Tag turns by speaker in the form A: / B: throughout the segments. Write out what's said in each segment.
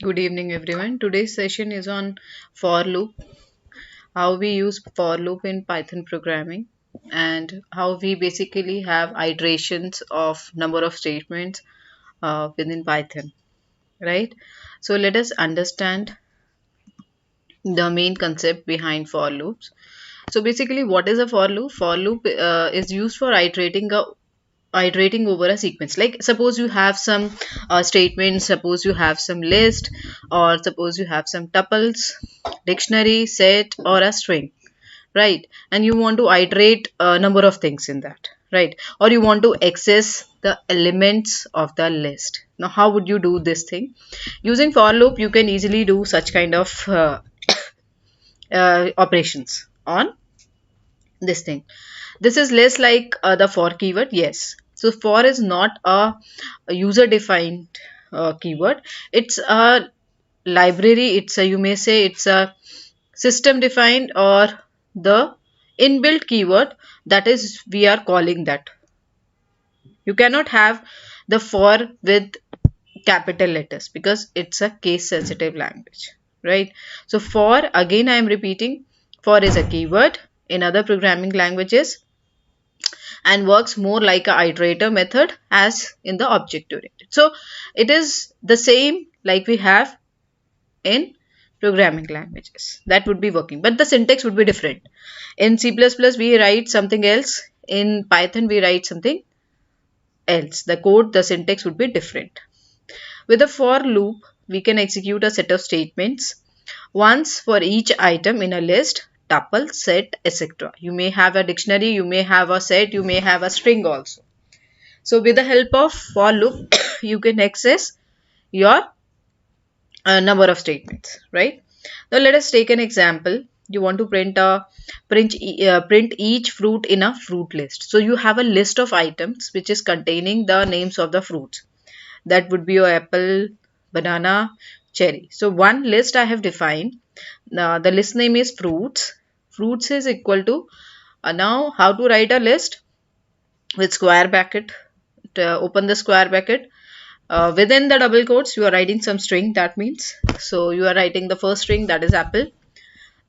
A: Good evening, everyone. Today's session is on for loop, how we use for loop in Python programming, and how we basically have iterations of number of statements within Python, right? So let us understand the main concept behind for loops. So basically, what is a for loop? For loop is used for iterating over a sequence. Like suppose you have some statements, suppose you have some list, or suppose you have some tuples, dictionary, set, or a string, right? And you want to iterate a number of things in that, right? Or you want to access the elements of the list. Now how would you do this thing? Using for loop you can easily do such kind of operations on this thing. This is less like the for keyword. Yes, so for is not a user defined keyword. It's a library. It's a, you may say it's a system defined or the inbuilt keyword, that is we are calling that. You cannot have the for with capital letters because it's a case sensitive language, right? So for, again I am repeating, for is a keyword in other programming languages and works more like a iterator method as in the object oriented. So it is the same like we have in programming languages that would be working, but the syntax would be different. In C++ we write something else, in Python we write something else. The code, the syntax would be different. With a for loop we can execute a set of statements once for each item in a list, tuple, set, etc. You may have a dictionary, you may have a set, you may have a string also. So with the help of for loop you can access your number of statements, right? Now let us take an example. You want to print each fruit in a fruit list. So you have a list of items which is containing the names of the fruits. That would be your apple, banana, cherry. So one list I have defined. Now the list name is fruits. Fruits is equal to, now how to write a list? With square bracket. Open the square bracket. Within the double quotes you are writing some string, that means. So you are writing the first string, that is apple.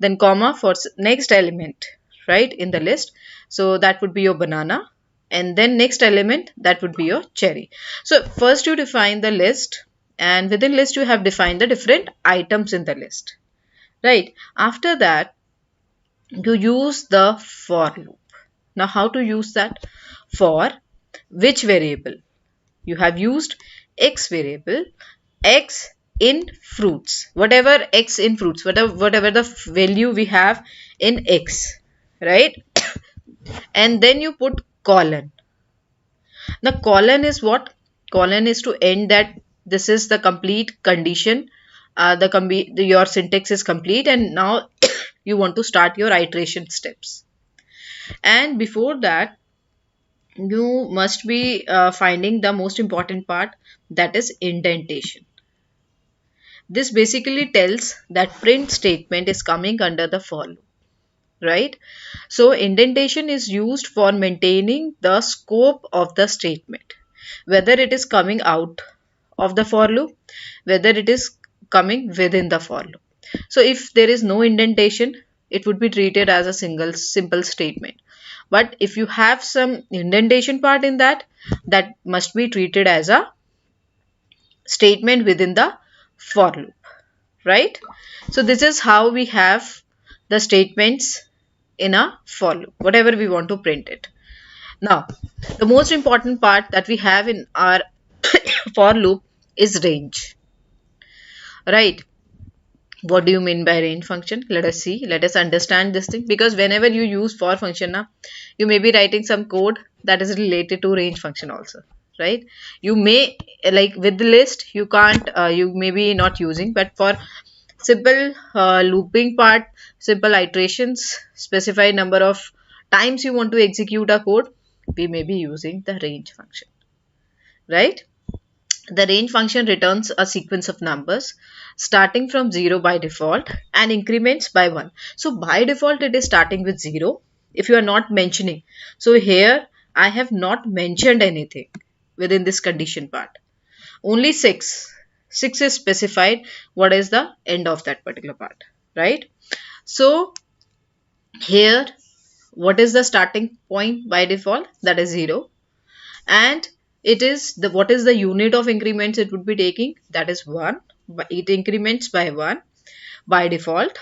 A: Then comma for next element, right, in the list. So that would be your banana. And then next element, that would be your cherry. So first you define the list, and within list you have defined the different items in the list, right? After that you use the for loop. Now how to use that? For which variable? You have used x variable, x in fruits, whatever x in fruits, whatever the value we have in x, right? And then you put colon. Now colon is what? Colon is to end that this is the complete condition. Your syntax is complete, and now you want to start your iteration steps. And before that you must be finding the most important part, that is indentation. This basically tells that print statement is coming under the for loop, right? So indentation is used for maintaining the scope of the statement, whether it is coming out of the for loop, whether it is coming within the for loop. So if there is no indentation, it would be treated as a simple statement. But if you have some indentation part in that, that must be treated as a statement within the for loop, right? So this is how we have the statements in a for loop, whatever we want to print it. Now the most important part that we have in our for loop is range, right? What do you mean by range function? Let us see, let us understand this thing, because whenever you use for function now, you may be writing some code that is related to range function also, right? You may, like with the list you can't, you may be not using, but for simple looping part, simple iterations, specified number of times you want to execute a code, we may be using the range function, right? The range function returns a sequence of numbers starting from 0 by default and increments by 1. So by default it is starting with 0 if you are not mentioning. So here I have not mentioned anything within this condition part. Only 6. 6 is specified what is the end of that particular part, right? So here, what is the starting point by default? That is 0. And it is the, what is the unit of increments it would be taking? That is 1. But it increments by 1 by default,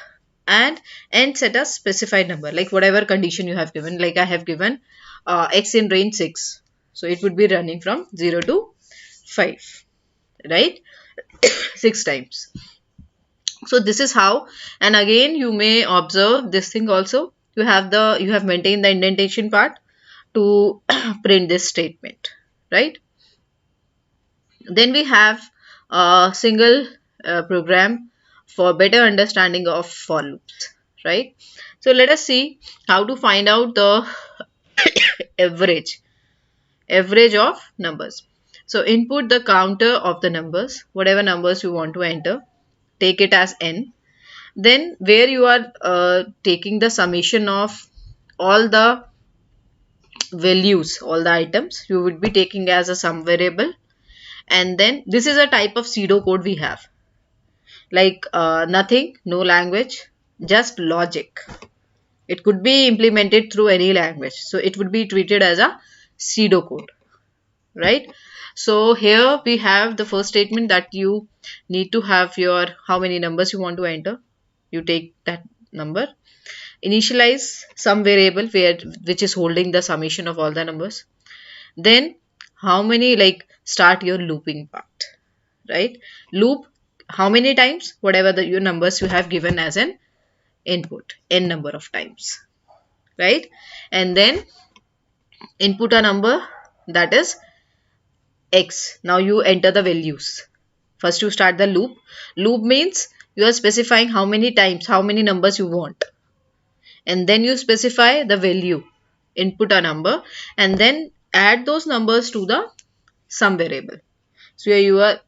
A: and ends at a specified number, like whatever condition you have given. Like I have given x in range 6, so it would be running from 0 to 5, right? 6 times. So this is how. And again, you may observe this thing also. You have maintained the indentation part to print this statement, right? Then we have a single program for better understanding of for loops, right? So let us see how to find out the average of numbers. So input the counter of the numbers, whatever numbers you want to enter, take it as n. Then where you are taking the summation of all the values, all the items, you would be taking as a sum variable. And then this is a type of pseudo code we have, like nothing, no language, just logic. It could be implemented through any language, so it would be treated as a pseudo code, right? So here we have the first statement that you need to have your how many numbers you want to enter. You take that number, initialize some variable which is holding the summation of all the numbers. Then how many, like start your looping part, right? Loop how many times? Whatever your numbers you have given as an input, n number of times, right? And then input a number, that is x. Now you enter the values. First you start the loop. Loop means you are specifying how many times, how many numbers you want. And then you specify the value, input a number, and then add those numbers to the sum variable. So here you are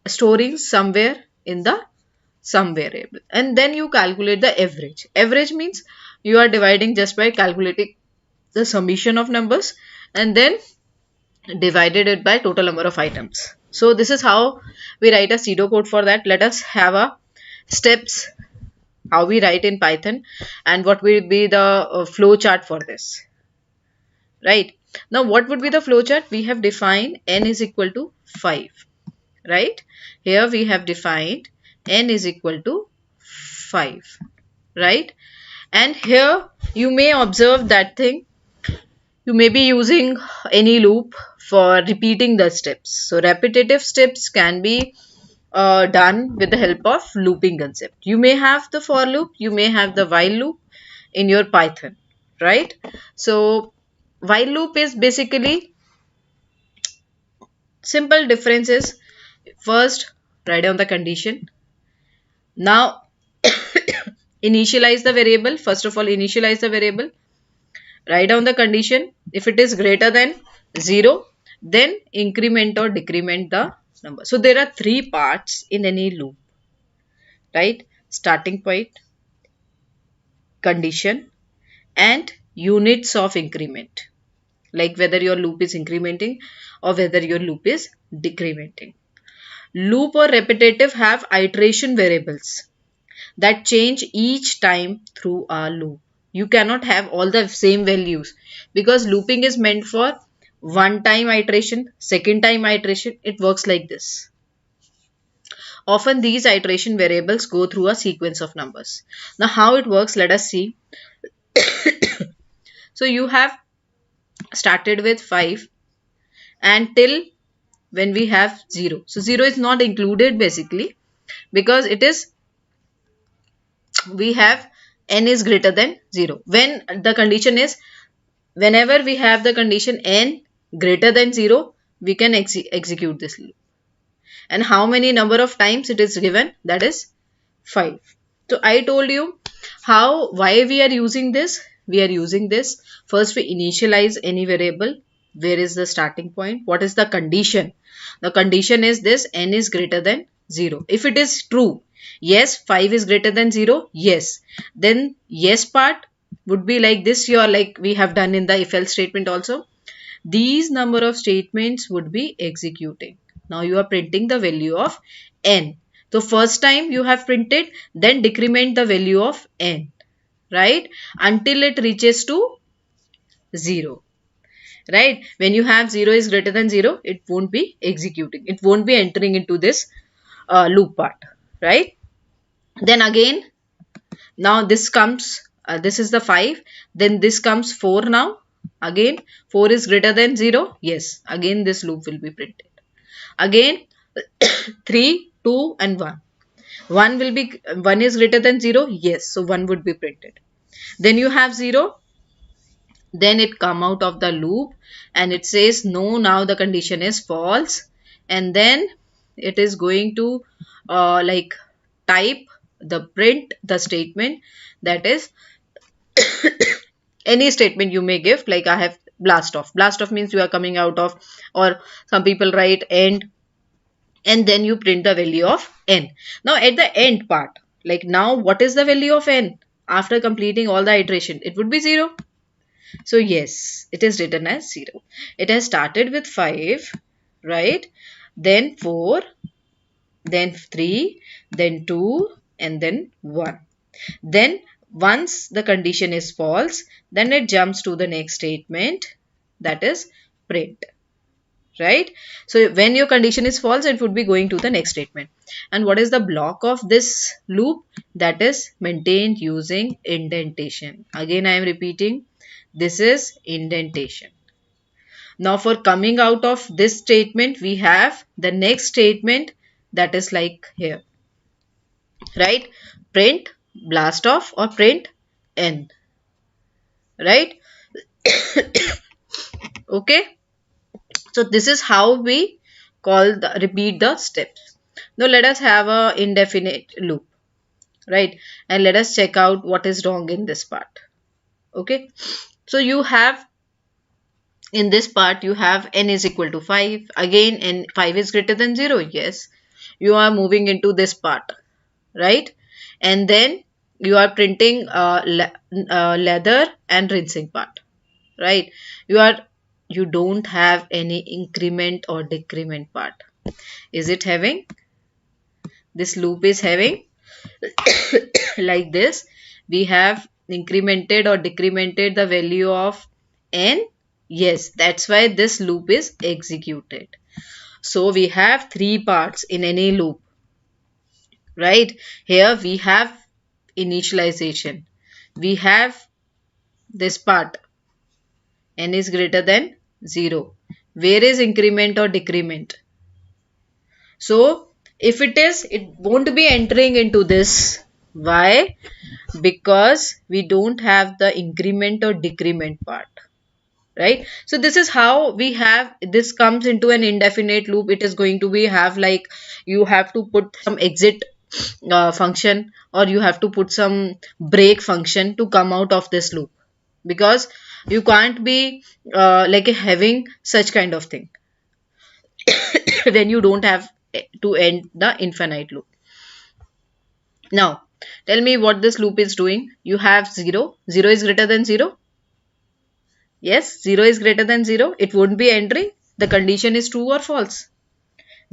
A: storing somewhere in the sum variable, and then you calculate the average. Average means you are dividing just by calculating the summation of numbers and then divided it by total number of items. So this is how we write a pseudocode for that. Let us have a steps how we write in Python and what will be the flow chart for this, right? Now what would be the flow chart? We have defined n is equal to 5, right? Here we have defined n is equal to 5, right? And here you may observe that thing, you may be using any loop for repeating the steps. So repetitive steps can be done with the help of looping concept. You may have the for loop, you may have the while loop in your Python, right? So while loop is basically simple difference is first write down the condition. Now initialize the variable. First of all, initialize the variable, write down the condition. If it is greater than 0, then increment or decrement the number. So there are 3 parts in any loop, right? Starting point, condition, and units of increment, like whether your loop is incrementing or whether your loop is decrementing. Loop or repetitive have iteration variables that change each time through a loop. You cannot have all the same values because looping is meant for one time iteration, second time iteration. It works like this. Often these iteration variables go through a sequence of numbers. Now how it works, let us see. So you have started with 5 and till when we have 0. So 0 is not included basically because it is, we have n is greater than 0. When the condition is, whenever we have the condition n greater than 0, we can execute this loop. And how many number of times it is given? That is 5. So I told you why we are using this. We are using this. First we initialize any variable. Where is the starting point? What is the condition? The condition is this, n is greater than 0. If it is true, yes, 5 is greater than 0, yes, then yes part would be like this, your like we have done in the if else statement also. These number of statements would be executing. Now you are printing the value of n. So first time you have printed, then decrement the value of n, right? Until it reaches to 0. Right? When you have 0 is greater than 0, it won't be executing. It won't be entering into this loop part. Right? Then again, now this comes, this is the 5. Then this comes 4 now. Again, 4 is greater than 0. Yes. Again, this loop will be printed. Again, 3, 2 and 1. 1 is greater than 0. Yes. So 1 would be printed. Then you have 0. Then it come out of the loop and it says no, now the condition is false, and then it is going to like type the print the statement, that is any statement you may give, like I have blast off. Blast off means you are coming out of, or some people write end, and then you print the value of n. Now at the end part, like now what is the value of n after completing all the iteration? It would be 0. So yes, it is written as 0. It has started with 5, right? Then 4, then 3, then 2, and then 1. Then once the condition is false, then it jumps to the next statement, that is print. Right? So when your condition is false, it would be going to the next statement. And what is the block of this loop? That is maintained using indentation. Again, I am repeating. This is indentation. Now for coming out of this statement, we have the next statement, that is like here, right? Print blast off or print n, right? Okay. So this is how we repeat the steps. Now let us have a indefinite loop, right? And let us check out what is wrong in this part. Okay. So you have, in this part, you have n is equal to 5. Again, n 5 is greater than 0. Yes. You are moving into this part, right? And then you are printing leather and rinsing part, right? You don't have any increment or decrement part. Is it having? This loop is having like this. We have incremented or decremented the value of n. Yes, that's why this loop is executed. So we have 3 parts in any loop, right? Here we have initialization. We have this part, n is greater than 0. Where is increment or decrement? So if it is, it won't be entering into this. Why? Because we don't have the increment or decrement part, right? So this is how we have, this comes into an indefinite loop. It is going to be have like, you have to put some exit function, or you have to put some break function to come out of this loop, because you can't be like having such kind of thing when you don't have to end the infinite loop. Now tell me what this loop is doing. You have 0. 0 is greater than 0. Yes, 0 is greater than 0. It won't be entering. The condition is true or false.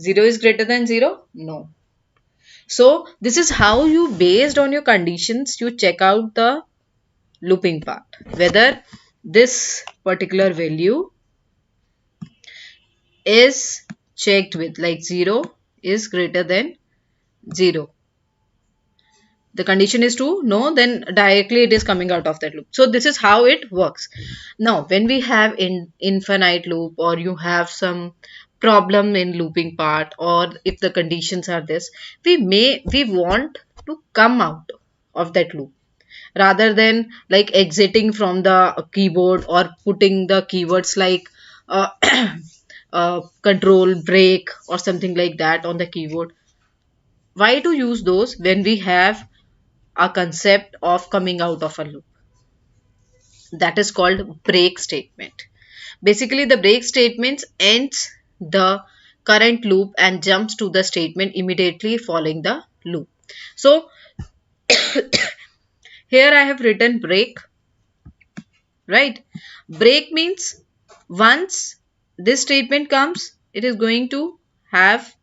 A: 0 is greater than 0. No. So this is how you, based on your conditions, you check out the looping part, whether this particular value is checked with like 0 is greater than 0. The condition is true, no, then directly it is coming out of that loop. So this is how it works. Now when we have infinite loop, or you have some problem in looping part, or if the conditions are this, we want to come out of that loop, rather than like exiting from the keyboard or putting the keywords like control, break or something like that on the keyboard. Why to use those when we have a concept of coming out of a loop? That is called break statement. Basically, the break statement ends the current loop and jumps to the statement immediately following the loop. So here I have written break, right? Break means once this statement comes, it is going to have,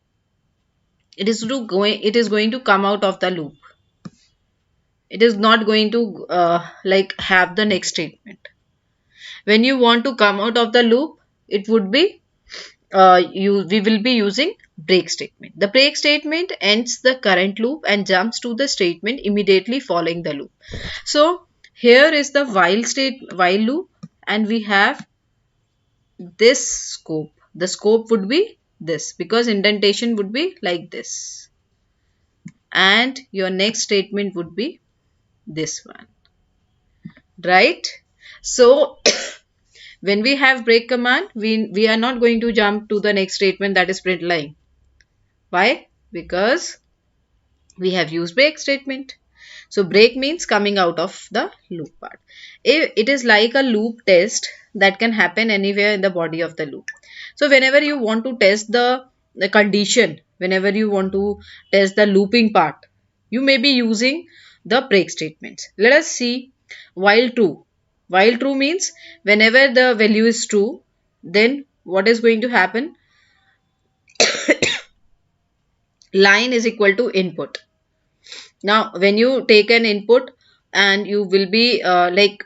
A: it is going to come out of the loop. It is not going to like have the next statement. When you want to come out of the loop, it would be we will be using break statement. The break statement ends the current loop and jumps to the statement immediately following the loop. So here is the while loop, and we have this scope. The scope would be this, because indentation would be like this, and your next statement would be this one, right? So when we have break command, we are not going to jump to the next statement, that is print line. Why? Because we have used break statement. So break means coming out of the loop part. It is like a loop test that can happen anywhere in the body of the loop. So whenever you want to test the condition, whenever you want to test the looping part, you may be using the break statements. Let us see while true. While true means whenever the value is true, then what is going to happen? Line is equal to input. Now when you take an input and you will be like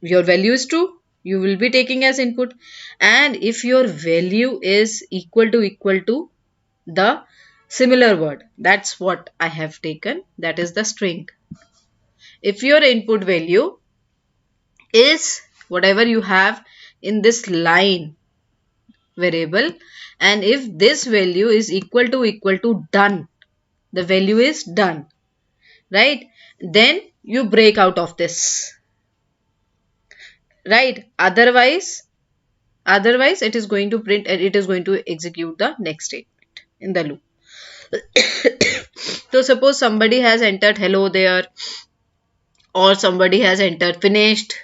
A: your value is true, you will be taking as input, and if your value is equal to the similar word, that's what I have taken, that is the string. If your input value is whatever you have in this line variable, and if this value is equal to done, the value is done, right, then you break out of this, right? Otherwise it is going to print and it is going to execute the next statement in the loop. So suppose somebody has entered hello there, or somebody has entered finished,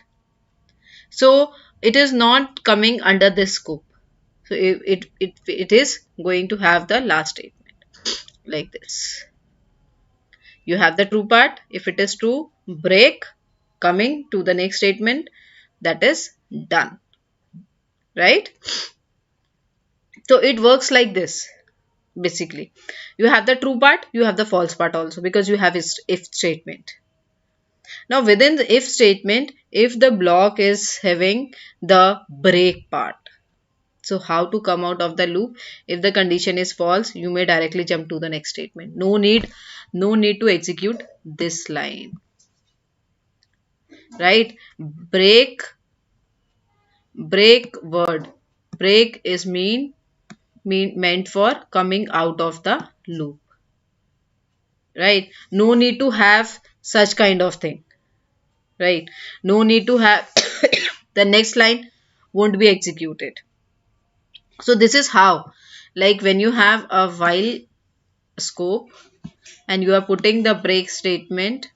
A: so it is not coming under this scope. So it is going to have the last statement like this. You have the true part. If it is true, break, coming to the next statement, that is done, right? So it works like this. Basically, you have the true part, you have the false part also, because you have if statement. Now within the if statement, if the block is having the break part, so how to come out of the loop? If the condition is false, you may directly jump to the next statement. No need to execute this line, right? Break word, break is meant for coming out of the loop, right? No need to have such kind of thing, right? No need to have the next line won't be executed. So this is how, like when you have a while scope and you are putting the break statement,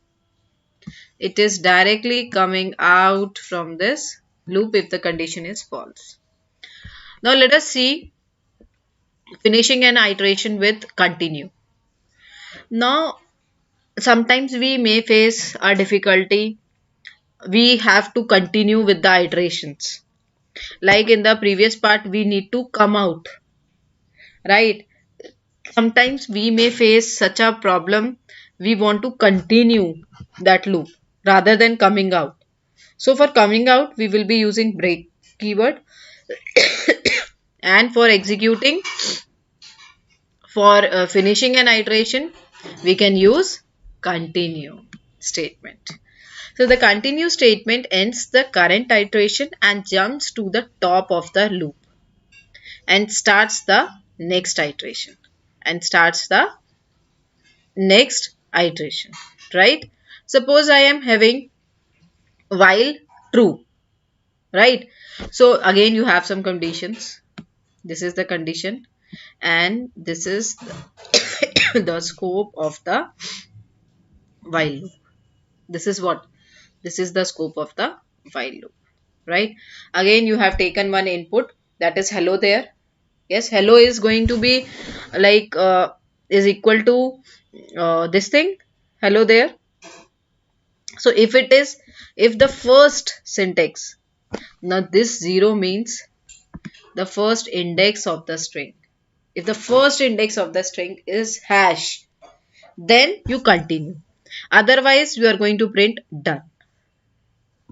A: it is directly coming out from this loop if the condition is false. Now let us see finishing an iteration with continue. Now sometimes we may face a difficulty. We have to continue with the iterations. Like in the previous part, we need to come out, right? Sometimes we may face such a problem. We want to continue that loop rather than coming out. So for coming out, we will be using break keyword. And for executing, for finishing an iteration, we can use continue statement. So the continue statement ends the current iteration and jumps to the top of the loop and starts the next iteration right? Suppose I am having while true, right? So again you have some conditions. This is the condition and this is the scope of the while loop. This is what? This is the scope of the while loop, right? Again you have taken one input, that is hello there. Yes, hello is going to be like is equal to this thing, hello there. So if the first syntax, now this 0 means the first index of the string. if the first index of the string is hash, then you continue. Otherwise, you are going to print done,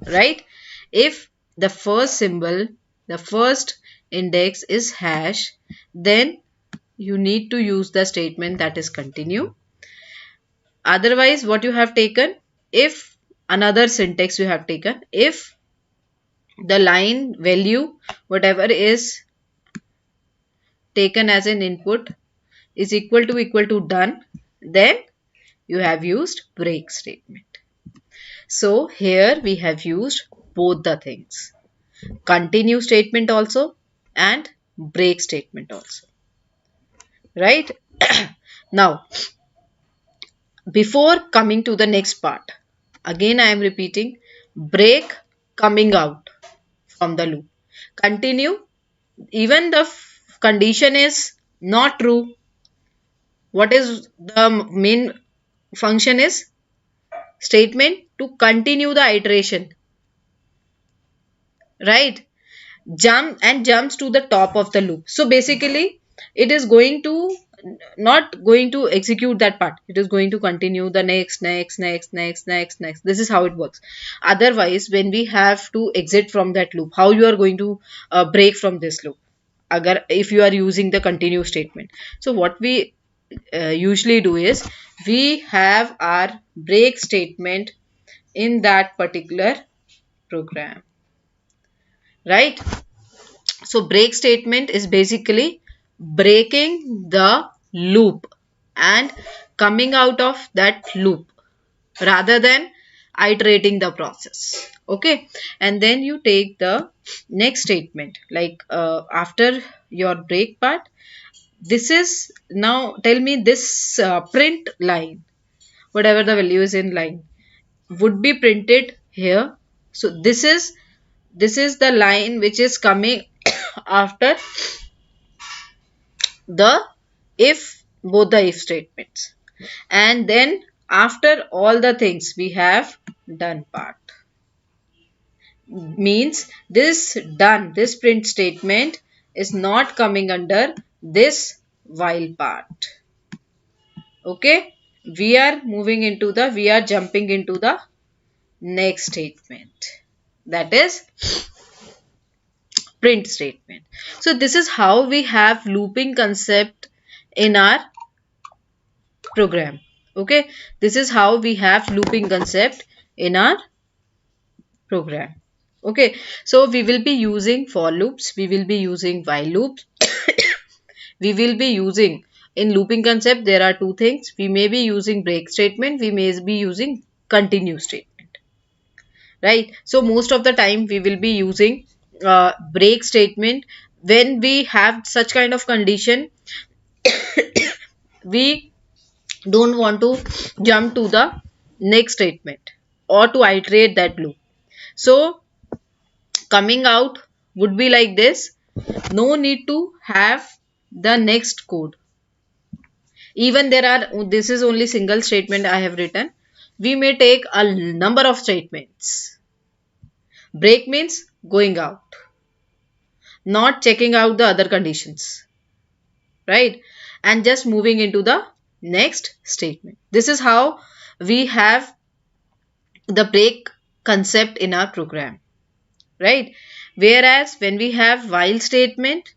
A: right? If the first symbol, the first index is hash, then you need to use the statement that is continue. Otherwise, what you have taken, if another syntax you have taken, if the line value, whatever is taken as an input, is equal to done, then you have used break statement. So here we have used both the things, continue statement also and break statement also, right? Now, before coming to the next part, again I am repeating, break coming out from the loop, continue, even the condition is not true. What is the main function is statement to continue the iteration, right? Jumps to the top of the loop. So basically it is going to not going to execute that part. It is going to continue the next. This is how it works. Otherwise, when we have to exit from that loop, how you are going to break from this loop? If you are using the continue statement. So what we usually do is we have our break statement in that particular program, right? So break statement is basically breaking the loop and coming out of that loop rather than iterating the process. Okay, and then you take the next statement, like after your break part. This is, now tell me, this print line, whatever the value is in line, would be printed here. So this is the line which is coming after the if, both the if statements, and then after all the things we have done part, means this print statement is not coming under this while part. Okay, we are jumping into the next statement, that is print statement. So this is how we have looping concept in our program. Okay, this is how we have looping concept in our program. Okay, so we will be using for loops, we will be using while loops, we will be using, in looping concept there are two things, we may be using break statement, we may be using continue statement, right? So most of the time we will be using break statement when we have such kind of condition. We don't want to jump to the next statement or to iterate that loop. So coming out would be like this. No need to have the next code. Even this is only single statement I have written. We may take a number of statements. Break means going out, not checking out the other conditions, right? And just moving into the next statement. This is how we have the break concept in our program, right? Whereas when we have while statement,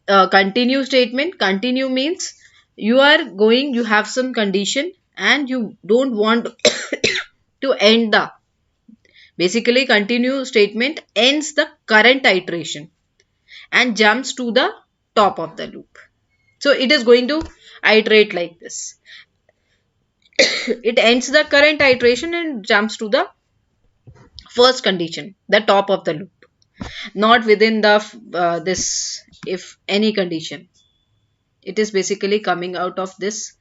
A: continue statement, continue means you have some condition and you don't want to end the, basically continue statement ends the current iteration and jumps to the top of the loop. So it is going to iterate like this. It ends the current iteration and jumps to the first condition, the top of the loop, not within the this if any condition. It is basically coming out of this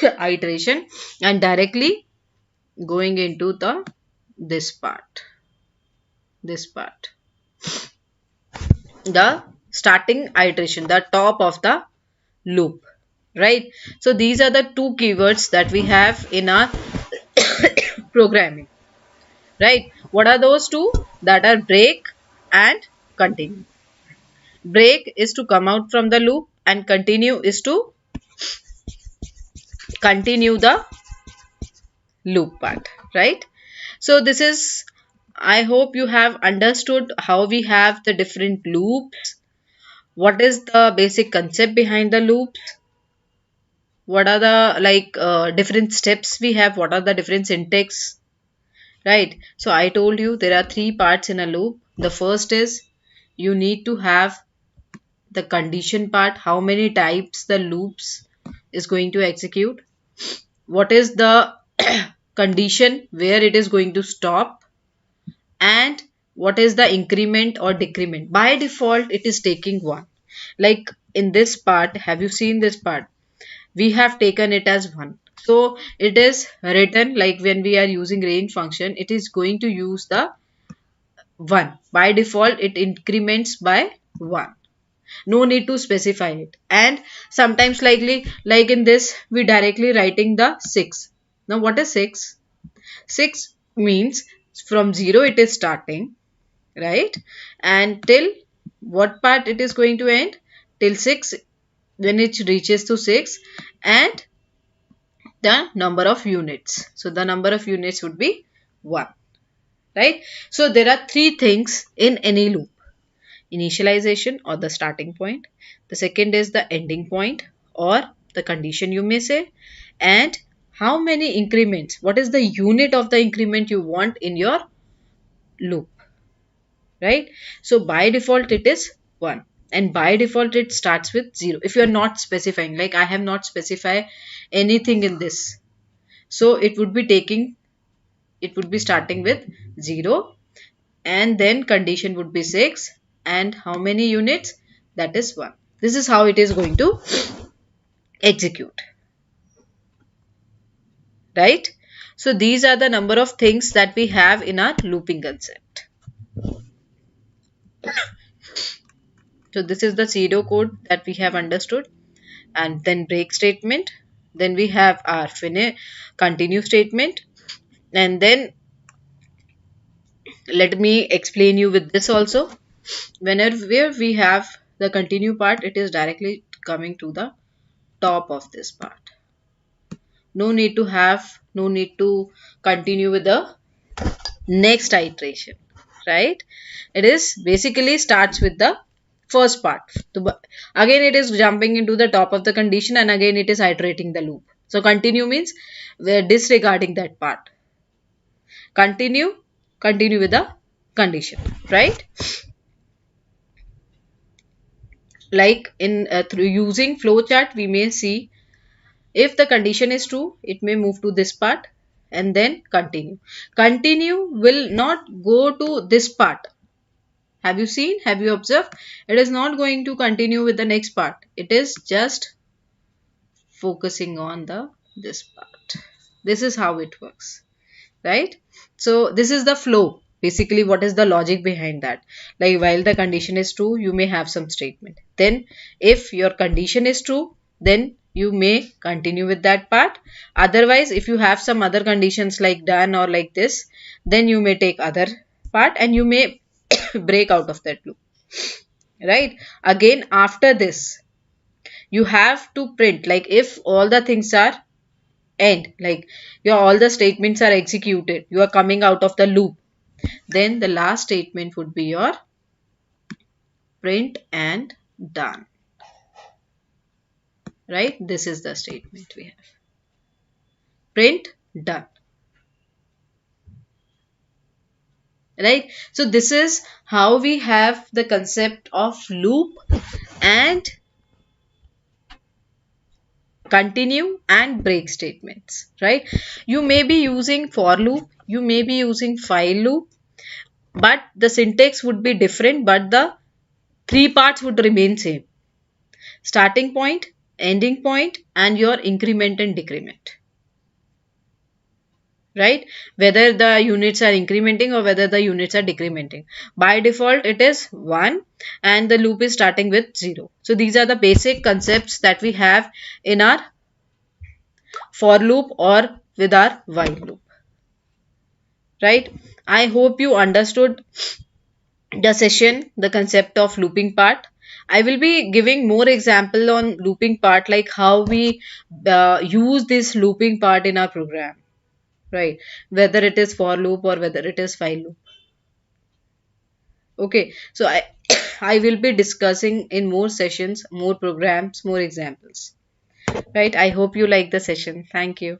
A: iteration and directly going into the this part, the starting iteration, the top of the loop, right? So these are the two keywords that we have in our programming, right? What are those two? That are break and continue. Break is to come out from the loop, and continue is to continue the loop part, right? So this is, I hope you have understood how we have the different loops, what is the basic concept behind the loops, what are the different steps we have, what are the different syntax, right? So I told you there are three parts in a loop. The first is you need to have the condition part, how many types the loops is going to execute, what is the condition where it is going to stop, and what is the increment or decrement. By default it is taking 1. Like in this part, have you seen this part? We have taken it as 1. So it is written like when we are using range function, it is going to use the 1. By default it increments by 1. No need to specify it. And sometimes likely like in this we directly writing the 6. Now what is 6? 6 means from 0 it is starting, right? And till what part it is going to end? Till 6, when it reaches to 6, and the number of units. So the number of units would be 1, right? So there are three things in any loop: initialization or the starting point, the second is the ending point or the condition you may say, and how many increments, what is the unit of the increment you want in your loop, right? So by default it is 1, and by default it starts with 0. If you are not specifying, like I have not specified anything in this, so it would be taking, it would be starting with 0, and then condition would be 6, and how many units? That is 1. This is how it is going to execute, right? So these are the number of things that we have in our looping concept. So this is the pseudo code that we have understood, and then break statement, then we have our continue statement, and then let me explain you with this also. Whenever we have the continue part, it is directly coming to the top of this part. No need to continue with the next iteration, right? It is basically starts with the first part. Again it is jumping into the top of the condition, and again it is iterating the loop. So continue means we are disregarding that part. Continue with the condition, right? Like in through using flowchart, we may see if the condition is true, it may move to this part and then continue. Continue will not go to this part. Have you seen? Have you observed? It is not going to continue with the next part. It is just focusing on the this part. This is how it works, right? So this is the flow. Basically, what is the logic behind that? Like while the condition is true, you may have some statement. Then if your condition is true, then you may continue with that part. Otherwise, if you have some other conditions like done or like this, then you may take other part and you may break out of that loop, right? Again, after this, you have to print, like if all the things are end, like your all the statements are executed, you are coming out of the loop, then the last statement would be your print and done, right? This is the statement we have, print done, right? So this is how we have the concept of loop and continue and break statements, right? You may be using for loop, you may be using while loop, but the syntax would be different, but the three parts would remain same: starting point, ending point, and your increment and decrement, right? Whether the units are incrementing or whether the units are decrementing. By default it is 1 and the loop is starting with 0. So these are the basic concepts that we have in our for loop or with our while loop, right? I hope you understood the session, the concept of looping part. I will be giving more example on looping part, like how we use this looping part in our program, right? Whether it is for loop or whether it is while loop. Okay, so I I will be discussing in more sessions, more programs, more examples. Right? I hope you like the session. Thank you.